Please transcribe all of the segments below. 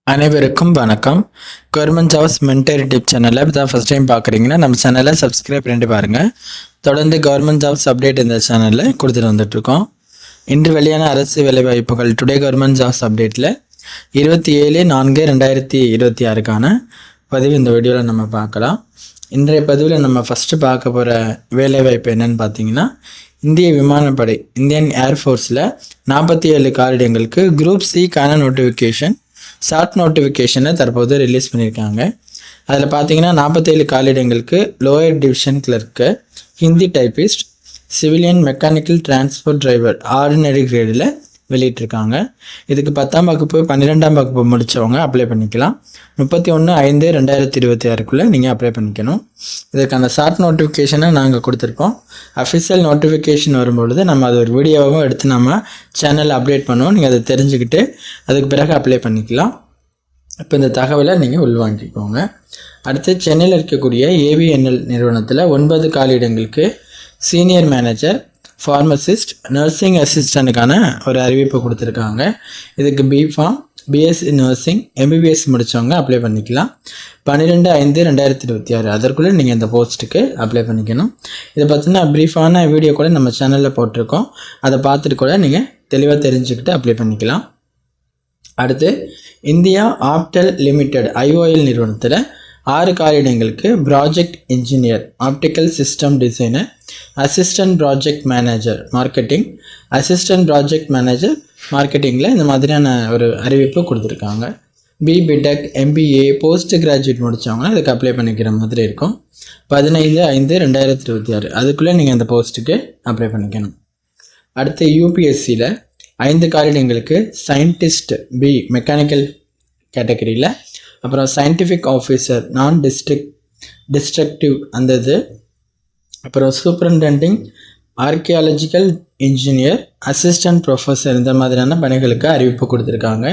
அனைவருக்கும் வணக்கம். Government jobs mentor YouTube சேனலை இப்போ தான் ஃபஸ்ட் டைம் பார்க்குறீங்கன்னா நம்ம சேனலை சப்ஸ்கிரைப் பண்ணிட்டு பாருங்கள். தொடர்ந்து கவர்மெண்ட் ஜாப்ஸ் அப்டேட் இந்த சேனலில் கொடுத்துட்டு வந்துட்டுருக்கோம். இன்று வெளியான அரசு வேலைவாய்ப்புகள் டுடே கவர்மெண்ட் ஜாப்ஸ் அப்டேட்டில் 27/4/2026க்கான பதிவு இந்த வீடியோவில் நம்ம பார்க்கலாம். இன்றைய பதிவில் நம்ம ஃபஸ்ட்டு பார்க்க போகிற வேலைவாய்ப்பு என்னென்னு பார்த்தீங்கன்னா, இந்திய விமானப்படை இந்தியன் ஏர்ஃபோர்ஸில் 47 காலிடங்களுக்கு குரூப் சிக்கான நோட்டிஃபிகேஷன் ஷார்ட் நோட்டிஃபிகேஷனை தற்போது ரிலீஸ் பண்ணியிருக்காங்க. அதில் பார்த்தீங்கன்னா 47 காலிடங்களுக்கு lower division clerk, Hindi typist, civilian mechanical transport driver ordinary கிரேடில் வெளியிட்டிருக்காங்க. இதுக்கு 10ஆம் வகுப்பு 12ஆம் வகுப்பு முடித்தவங்க அப்ளை பண்ணிக்கலாம். 31/5/2026க்குள்ளே நீங்கள் அப்ளை பண்ணிக்கணும். இதுக்கான ஷார்ட் நோட்டிஃபிகேஷனை நாங்கள் கொடுத்துருக்கோம். அஃபிஷியல் நோட்டிஃபிகேஷன் வரும்பொழுது நம்ம அது ஒரு வீடியோவும் எடுத்து நம்ம சேனலில் அப்டேட் பண்ணுவோம். நீங்கள் அதை தெரிஞ்சுக்கிட்டு அதுக்கு பிறகு அப்ளை பண்ணிக்கலாம். இப்போ இந்த தகவலை நீங்கள் உள்வாங்கிக்கோங்க. அடுத்து சென்னையில் இருக்கக்கூடிய ஏவிஎன்எல் நிறுவனத்தில் 9 காலியிடங்களுக்கு சீனியர் மேனேஜர், ஃபார்மசிஸ்ட், நர்சிங் அசிஸ்டண்ட்டுக்கான ஒரு அறிவிப்பு கொடுத்துருக்காங்க. இதுக்கு பிஃபார்ம், பிஎஸ்சி நர்சிங், எம்பிபிஎஸ் முடித்தவங்க அப்ளை பண்ணிக்கலாம். 12/5/2026 அதற்குள்ளே நீங்கள் இந்த போஸ்ட்டுக்கு அப்ளை பண்ணிக்கணும். இதை பார்த்தீங்கன்னா ப்ரீஃபான வீடியோ கூட நம்ம சேனலில் போட்டிருக்கோம். அதை பார்த்துட்டு கூட நீங்கள் தெளிவாக தெரிஞ்சுக்கிட்டு அப்ளை பண்ணிக்கலாம். அடுத்து இந்தியா ஆப்டெல் லிமிடெட் ஐஓஎல் நிறுவனத்தில் 6 காலியிடங்களுக்கு project engineer, optical system designer, assistant project manager marketing, assistant project manager மார்க்கெட்டிங்கில் இந்த மாதிரியான ஒரு அறிவிப்பு கொடுத்துருக்காங்க. பிடெக், எம்பிஏ, போஸ்ட் கிராஜுவேட் முடித்தவங்கன்னா இதுக்கு அப்ளை பண்ணிக்கிற மாதிரி இருக்கும். 15/5/2026 அதுக்குள்ளே நீங்கள் அந்த போஸ்ட்டுக்கு அப்ளை பண்ணிக்கணும். அடுத்து யூபிஎஸ்சியில் 5 காலியிடங்களுக்கு சயின்டிஸ்ட் பி மெக்கானிக்கல் கேட்டகரியில், அப்புறம் சயின்டிஃபிக் ஆஃபீஸர் நான் டிஸ்ட்ரக்டிவ் அந்த இது, அப்புறம் சூப்பரண்டெண்டிங் ஆர்கியாலஜிக்கல் இன்ஜினியர், அசிஸ்டன்ட் ப்ரொஃபஸர் இந்த மாதிரியான பணிகளுக்கு அறிவிப்பு கொடுத்துருக்காங்க.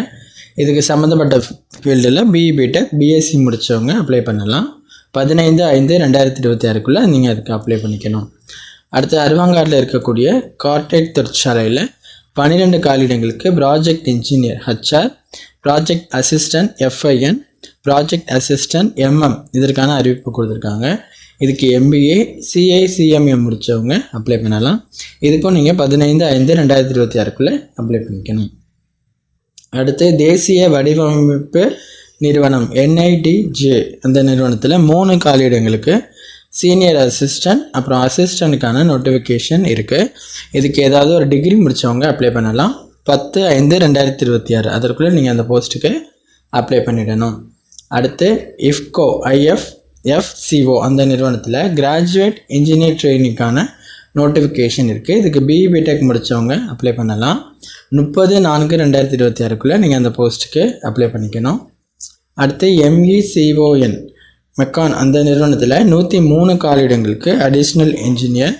இதுக்கு சம்மந்தப்பட்ட ஃபீல்டில் பிடெக், பிஎஸ்சி முடித்தவங்க அப்ளை பண்ணலாம். 15/5/2026க்குள்ளே நீங்கள் அதுக்கு அப்ளை பண்ணிக்கணும். அடுத்து அருவாங்காட்டில் இருக்கக்கூடிய கார்டெக் தொழிற்சாலையில் 12 காலியிடங்களுக்கு project engineer HR, project assistant FIN, project assistant MM இதற்கான அறிவிப்பு கொடுத்துருக்காங்க. இதுக்கு எம்பிஏ, சிஐசிஎம்எம் முடித்தவங்க அப்ளை பண்ணலாம். இதுக்கும் நீங்கள் 15/5/2026க்குள்ளே அப்ளை பண்ணிக்கணும். அடுத்து தேசிய வடிவமைப்பு நிறுவனம் என்ஐடிஜே அந்த நிறுவனத்தில் 3 காலியிடங்களுக்கு சீனியர் அசிஸ்டன்ட், அப்புறம் அசிஸ்டண்ட்டுக்கான நோட்டிஃபிகேஷன் இருக்குது. இதுக்கு ஏதாவது ஒரு டிகிரி முடித்தவங்க அப்ளை பண்ணலாம். 10/5/2026 அதற்குள்ளே நீங்கள் அந்த போஸ்ட்டுக்கு அப்ளை பண்ணிடணும். அடுத்து இஃப்கோ ஐஎஃப்எஃப்சிஓ அந்த நிறுவனத்தில் கிராஜுவேட் இன்ஜினியர் ட்ரெயினிங்கான நோட்டிஃபிகேஷன் இருக்குது. இதுக்கு பிடெக் முடித்தவங்க அப்ளை பண்ணலாம். 30/4/2026க்குள்ளே நீங்கள் அந்த போஸ்ட்டுக்கு அப்ளை பண்ணிக்கணும். அடுத்து எம்இசிஓஎன் மெக்கான் அந்த நிறுவனத்தில் 103 காலியிடங்களுக்கு additional engineer,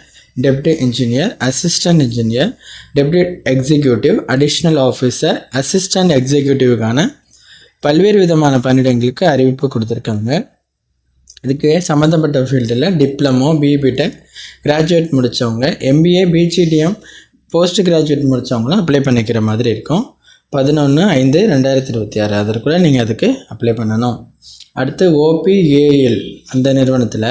deputy engineer, assistant engineer, deputy executive, additional officer, assistant எக்ஸிக்யூட்டிவ்கான பல்வேறு விதமான பணியிடங்களுக்கு அறிவிப்பு கொடுத்துருக்காங்க. இதுக்கு சம்மந்தப்பட்ட ஃபீல்டில் டிப்ளமோ, பிடெக், கிராஜுவேட் முடித்தவங்க, எம்பிஏ, பிஜிடிஎம், போஸ்ட் கிராஜுவேட் முடித்தவங்களும் அப்ளை பண்ணிக்கிற மாதிரி இருக்கும். 11/5/2026 அதற்குள்ளே நீங்கள் அதுக்கு அப்ளை பண்ணணும். அடுத்து ஓபிஏஎல் அந்த நிறுவனத்தில்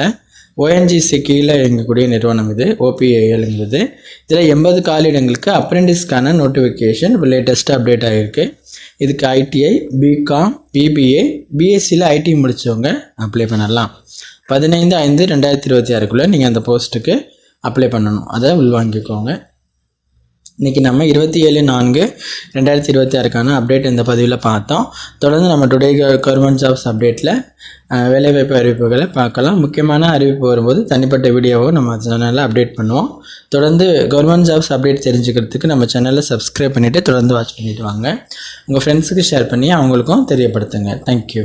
ஓஎன்ஜிசி கீழே இயங்கக்கூடிய நிறுவனம் இது ஓபிஏஎல்ங்கிறது. இதில் 80 காலியிடங்களுக்கு அப்ரெண்டிஸ்க்கான நோட்டிஃபிகேஷன் இப்போ லேட்டஸ்ட்டாக அப்டேட் ஆகிருக்கு. இதுக்கு ஐடிஐ, பிகாம், பிபிஏ, பிஎஸ்சியில் ஐடி முடித்தவங்க அப்ளை பண்ணலாம். 15/5/2026க்குள்ளே நீங்கள் அந்த போஸ்ட்டுக்கு அப்ளை பண்ணணும். அதை உள்வாங்கிக்கோங்க. இன்றைக்கி நம்ம 27/4/2026க்கான அப்டேட் இந்த பதிவில் பார்த்தோம். தொடர்ந்து நம்ம டுடே கவர்மெண்ட் ஜாப்ஸ் அப்டேட்டில் வேலைவாய்ப்பு அறிவிப்புகளை பார்க்கலாம். முக்கியமான அறிவிப்பு வரும்போது தனிப்பட்ட வீடியோவை நம்ம சேனலில் அப்டேட் பண்ணுவோம். தொடர்ந்து கவர்மெண்ட் ஜாப்ஸ் அப்டேட் தெரிஞ்சுக்கிறதுக்கு நம்ம சேனலை சப்ஸ்கிரைப் பண்ணிவிட்டு தொடர்ந்து வாட்ச் பண்ணிவிட்டு வாங்க. உங்கள் ஃப்ரெண்ட்ஸுக்கு ஷேர் பண்ணி அவங்களுக்கும் தெரியப்படுத்துங்க. தேங்க்யூ.